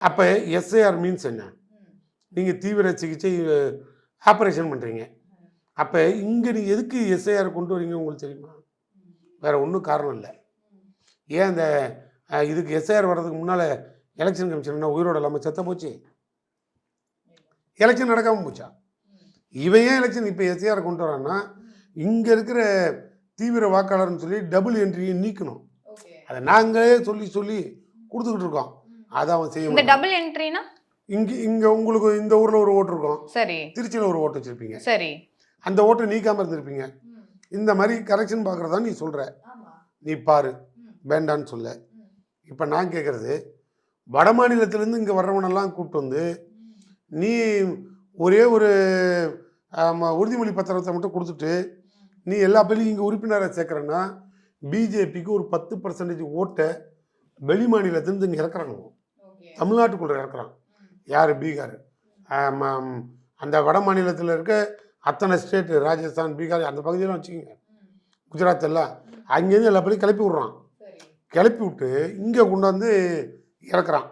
அப்போ SIR means என்ன? நீங்கள் தீவிர சிகிச்சை ஆப்ரேஷன் பண்ணுறீங்க. அப்போ இங்கே நீங்கள் எதுக்கு எஸ்ஐஆர் கொண்டு வரீங்க உங்களுக்கு தெரியுமா? வேறு ஒன்றும் காரணம் இல்லை. ஏன் அந்த இதுக்கு எஸ்ஐஆர் வர்றதுக்கு முன்னால் எலெக்ஷன் கமிஷன் என்ன உயிரோடு இல்லாமல் செத்த போச்சு? எலெக்ஷன் நடக்காமல் போச்சா? இவன் ஏன் எலெக்ஷன் இப்போ எஸ்ஐஆர் கொண்டு வரான்னா, இங்கே இருக்கிற தீவிர வாக்காளர்னு சொல்லி டபுள் என்ட்ரியை நீக்கணும். அதை நாங்களே சொல்லி சொல்லி கொடுத்துக்கிட்டு இருக்கோம். அதை அவன் செய்ய இந்த டபுள் என்ட்ரினா இங்கே உங்களுக்கு இந்த ஊரில் ஒரு ஓட்டு இருக்கும், சரி, திருச்சியில் ஒரு ஓட்டு வச்சுருப்பீங்க, சரி, அந்த ஓட்டை நீக்காமல் இருந்திருப்பீங்க. இந்த மாதிரி கரெக்ஷன் பார்க்குறதா நீ சொல்கிற, நீ பாரு, வேண்டான்னு சொல்ல. இப்போ நான் கேட்குறது, வட மாநிலத்திலேருந்து இங்கே வர்றவனெல்லாம் கூப்பிட்டு வந்து நீ ஒரே ஒரு உறுதிமொழி பத்திரத்தை மட்டும் கொடுத்துட்டு நீ எல்லா பேரையும் இங்கே உறுப்பினரை சேர்க்குறேன்னா பிஜேபிக்கு ஒரு 10% ஓட்டை வெளி மாநிலத்திலேருந்து இங்கே இறக்குறாங்க, தமிழ்நாட்டுக்குள்ளே இறக்குறான். யார்? பீகார். அந்த வட மாநிலத்தில் இருக்க அத்தனை ஸ்டேட்டு, ராஜஸ்தான், பீகார், அந்த பகுதியெல்லாம் வச்சுக்கோங்க, குஜராத் எல்லாம், அங்கேருந்து எல்லா பேரையும் கிளப்பி விட்றான். கிளப்பி விட்டு இங்கே கொண்டு வந்து இறக்குறான்.